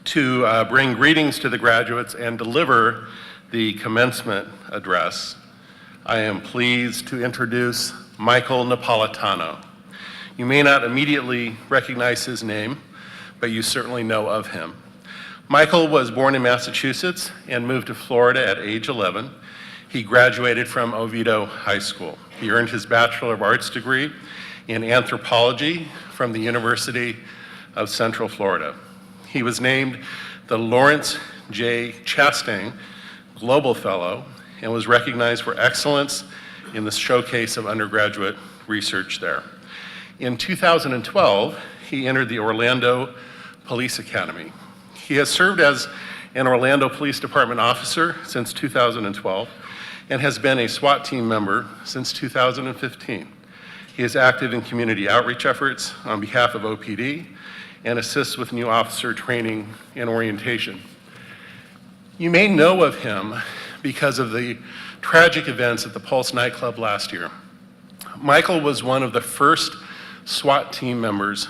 to bring greetings to the graduates and deliver the commencement address, I am pleased to introduce Michael Napolitano. You may not immediately recognize his name, but you certainly know of him. Michael was born in Massachusetts and moved to Florida at age 11. He graduated from Oviedo High School. He earned his Bachelor of Arts degree in anthropology from the University of Central Florida. He was named the Lawrence J. Chastain Global Fellow and was recognized for excellence in the showcase of undergraduate research there. In 2012, he entered the Orlando Police Academy. He has served as an Orlando Police Department officer since 2012 and has been a SWAT team member since 2015. He is active in community outreach efforts on behalf of OPD and assists with new officer training and orientation. You may know of him because of the tragic events at the Pulse nightclub last year. Michael was one of the first SWAT team members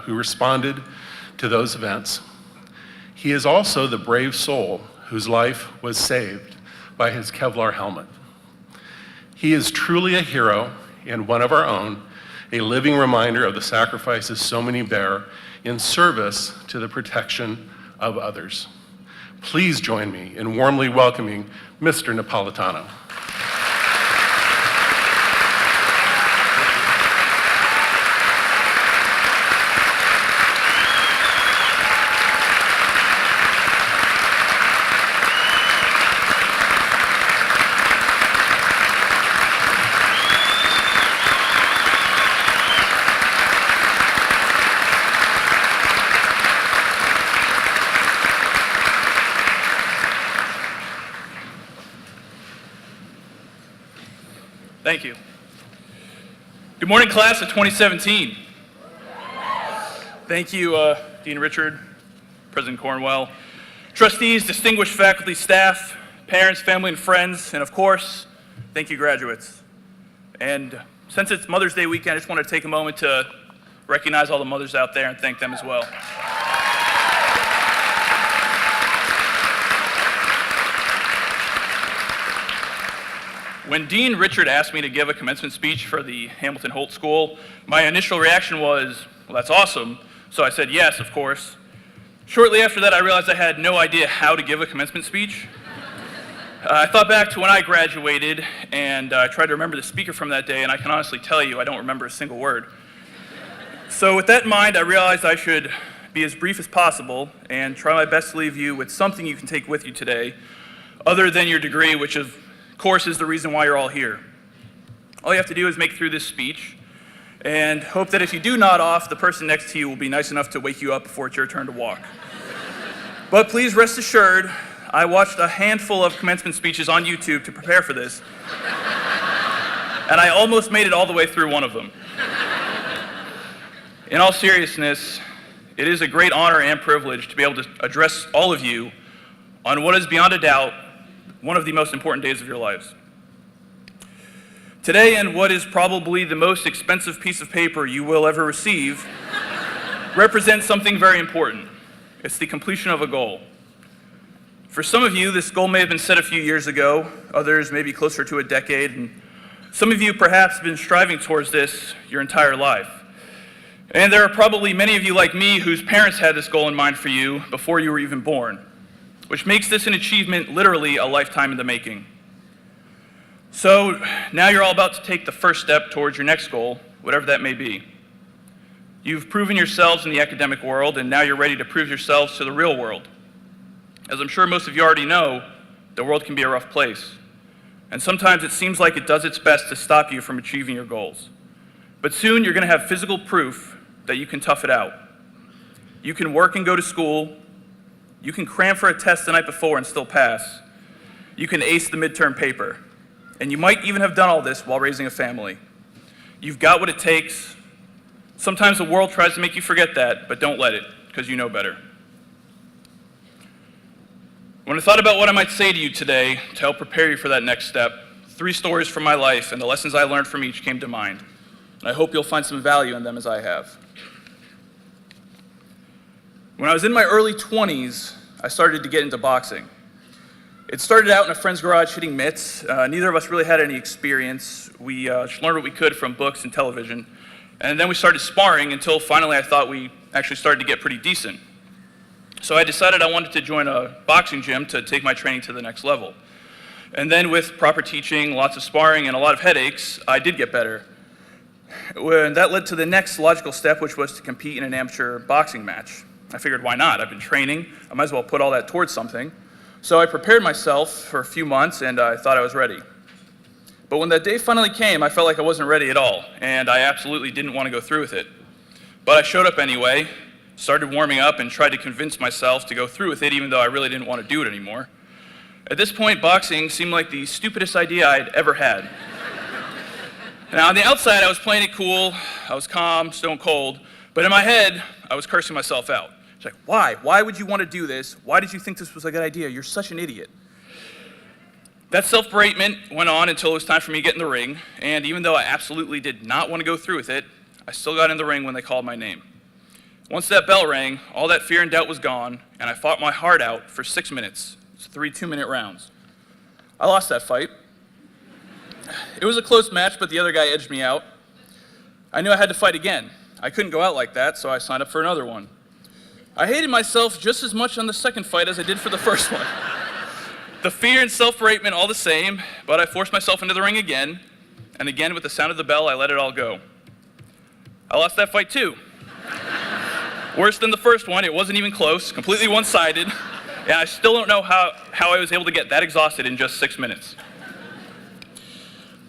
who responded to those events. He is also the brave soul whose life was saved by his Kevlar helmet. He is truly a hero and one of our own, a living reminder of the sacrifices so many bear in service to the protection of others. Please join me in warmly welcoming Mr. Napolitano. Thank you. Good morning, class of 2017. Thank you, Dean Richard, President Cornwell, trustees, distinguished faculty, staff, parents, family, and friends, and of course, thank you, graduates. And since it's Mother's Day weekend, I just want to take a moment to recognize all the mothers out there and thank them as well. When Dean Richard asked me to give a commencement speech for the Hamilton Holt School, my initial reaction was, well, that's awesome. So I said yes, of course. Shortly after that, I realized I had no idea how to give a commencement speech. I thought back to when I graduated, and I tried to remember the speaker from that day, and I can honestly tell you I don't remember a single word. So with that in mind, I realized I should be as brief as possible and try my best to leave you with something you can take with you today, other than your degree, which of course is the reason why you're all here. All you have to do is make it through this speech and hope that if you do nod off, the person next to you will be nice enough to wake you up before it's your turn to walk. But please rest assured, I watched a handful of commencement speeches on YouTube to prepare for this, and I almost made it all the way through one of them. In all seriousness, it is a great honor and privilege to be able to address all of you on what is beyond a doubt one of the most important days of your lives. Today, and what is probably the most expensive piece of paper you will ever receive, represents something very important. It's the completion of a goal. For some of you, this goal may have been set a few years ago, others maybe closer to a decade, and some of you perhaps have been striving towards this your entire life. And there are probably many of you like me whose parents had this goal in mind for you before you were even born, which makes this an achievement literally a lifetime in the making. So now you're all about to take the first step towards your next goal, whatever that may be. You've proven yourselves in the academic world, and now you're ready to prove yourselves to the real world. As I'm sure most of you already know, the world can be a rough place, and sometimes it seems like it does its best to stop you from achieving your goals. But soon you're going to have physical proof that you can tough it out. You can work and go to school. You can cram for a test the night before and still pass. You can ace the midterm paper. And you might even have done all this while raising a family. You've got what it takes. Sometimes the world tries to make you forget that, but don't let it, because you know better. When I thought about what I might say to you today to help prepare you for that next step, 3 stories from my life and the lessons I learned from each came to mind. And I hope you'll find some value in them as I have. When I was in my early 20s, I started to get into boxing. It started out in a friend's garage hitting mitts. Neither of us really had any experience. We just learned what we could from books and television. And then we started sparring until finally I thought we actually started to get pretty decent. So I decided I wanted to join a boxing gym to take my training to the next level. And then with proper teaching, lots of sparring, and a lot of headaches, I did get better. And that led to the next logical step, which was to compete in an amateur boxing match. I figured, why not? I've been training. I might as well put all that towards something. So I prepared myself for a few months, and I thought I was ready. But when that day finally came, I felt like I wasn't ready at all, and I absolutely didn't want to go through with it. But I showed up anyway, started warming up, and tried to convince myself to go through with it, even though I really didn't want to do it anymore. At this point, boxing seemed like the stupidest idea I'd ever had. Now, on the outside, I was playing it cool, I was calm, stone cold, but in my head, I was cursing myself out. It's like, why? Why would you want to do this? Why did you think this was a good idea? You're such an idiot. That self-beratement went on until it was time for me to get in the ring, and even though I absolutely did not want to go through with it, I still got in the ring when they called my name. Once that bell rang, all that fear and doubt was gone, and I fought my heart out for 6 minutes. It's 3 2-minute rounds. I lost that fight. It was a close match, but the other guy edged me out. I knew I had to fight again. I couldn't go out like that, so I signed up for another one. I hated myself just as much on the second fight as I did for the first one. The fear and self-beratement all the same, but I forced myself into the ring again, and again with the sound of the bell, I let it all go. I lost that fight too. Worse than the first one, it wasn't even close, completely one-sided, and I still don't know how I was able to get that exhausted in just 6 minutes.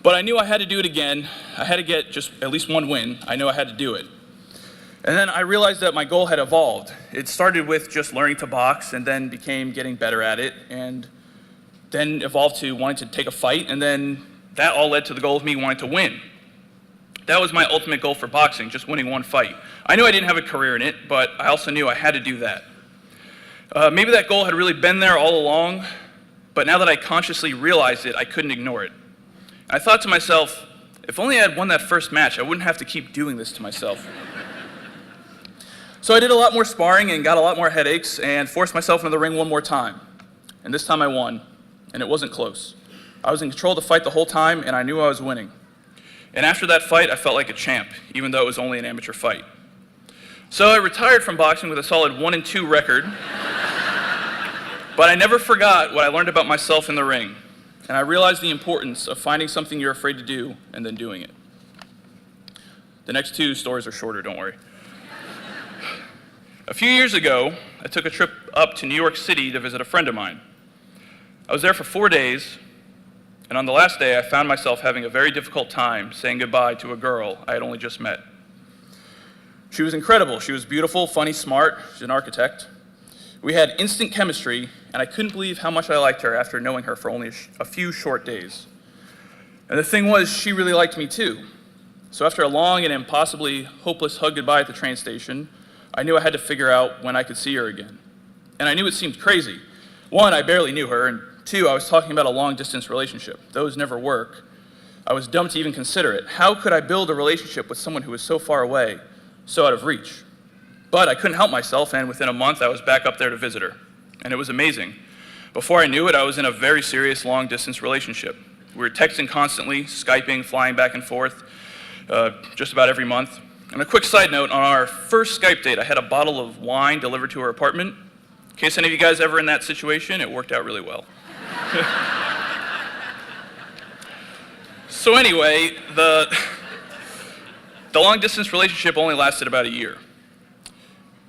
But I knew I had to do it again. I had to get just at least one win. I knew I had to do it. And then I realized that my goal had evolved. It started with just learning to box, and then became getting better at it, and then evolved to wanting to take a fight, and then that all led to the goal of me wanting to win. That was my ultimate goal for boxing, just winning one fight. I knew I didn't have a career in it, but I also knew I had to do that. Maybe that goal had really been there all along, but now that I consciously realized it, I couldn't ignore it. I thought to myself, if only I had won that first match, I wouldn't have to keep doing this to myself. So I did a lot more sparring and got a lot more headaches and forced myself into the ring one more time. And this time I won, and it wasn't close. I was in control of the fight the whole time, and I knew I was winning. And after that fight, I felt like a champ, even though it was only an amateur fight. So I retired from boxing with a solid 1-2 record, but I never forgot what I learned about myself in the ring. And I realized the importance of finding something you're afraid to do and then doing it. The next 2 stories are shorter, don't worry. A few years ago, I took a trip up to New York City to visit a friend of mine. I was there for 4 days, and on the last day, I found myself having a very difficult time saying goodbye to a girl I had only just met. She was incredible. She was beautiful, funny, smart. She's an architect. We had instant chemistry, and I couldn't believe how much I liked her after knowing her for only a few short days. And the thing was, she really liked me too. So after a long and impossibly hopeless hug goodbye at the train station, I knew I had to figure out when I could see her again. And I knew it seemed crazy. 1, I barely knew her, and 2, I was talking about a long-distance relationship. Those never work. I was dumb to even consider it. How could I build a relationship with someone who was so far away, so out of reach? But I couldn't help myself, and within a month, I was back up there to visit her. And it was amazing. Before I knew it, I was in a very serious long-distance relationship. We were texting constantly, Skyping, flying back and forth, just about every month. And a quick side note, on our first Skype date, I had a bottle of wine delivered to her apartment. In case any of you guys ever in that situation, it worked out really well. So anyway, the long-distance relationship only lasted about a year.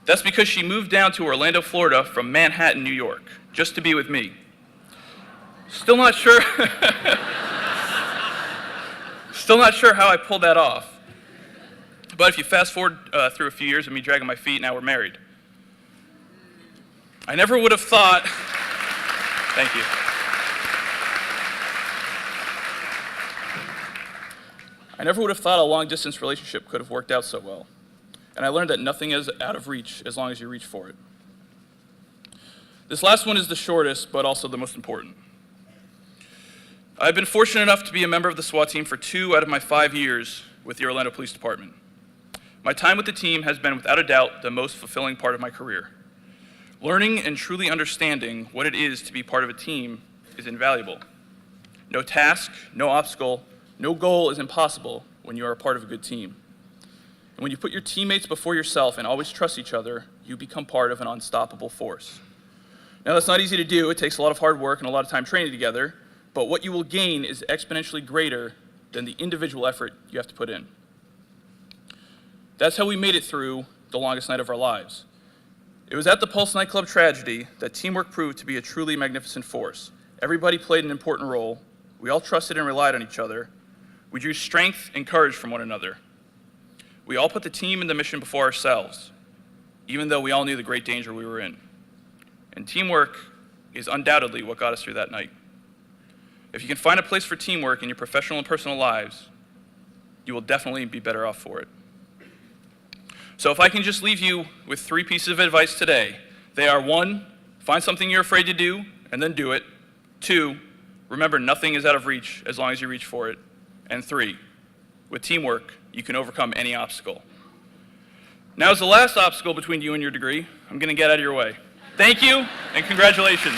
That's because she moved down to Orlando, Florida from Manhattan, New York, just to be with me. Still not sure how I pulled that off. But if you fast forward through a few years of me dragging my feet, now we're married. I never would have thought, thank you. I never would have thought a long-distance relationship could have worked out so well. And I learned that nothing is out of reach as long as you reach for it. This last one is the shortest, but also the most important. I've been fortunate enough to be a member of the SWAT team for 2 out of my 5 years with the Orlando Police Department. My time with the team has been, without a doubt, the most fulfilling part of my career. Learning and truly understanding what it is to be part of a team is invaluable. No task, no obstacle, no goal is impossible when you are a part of a good team. And when you put your teammates before yourself and always trust each other, you become part of an unstoppable force. Now, that's not easy to do. It takes a lot of hard work and a lot of time training together, but what you will gain is exponentially greater than the individual effort you have to put in. That's how we made it through the longest night of our lives. It was at the Pulse nightclub tragedy that teamwork proved to be a truly magnificent force. Everybody played an important role. We all trusted and relied on each other. We drew strength and courage from one another. We all put the team and the mission before ourselves, even though we all knew the great danger we were in. And teamwork is undoubtedly what got us through that night. If you can find a place for teamwork in your professional and personal lives, you will definitely be better off for it. So if I can just leave you with 3 pieces of advice today, they are: 1, find something you're afraid to do and then do it. 2, remember nothing is out of reach as long as you reach for it. And 3, with teamwork, you can overcome any obstacle. Now is the last obstacle between you and your degree. I'm going to get out of your way. Thank you, and congratulations.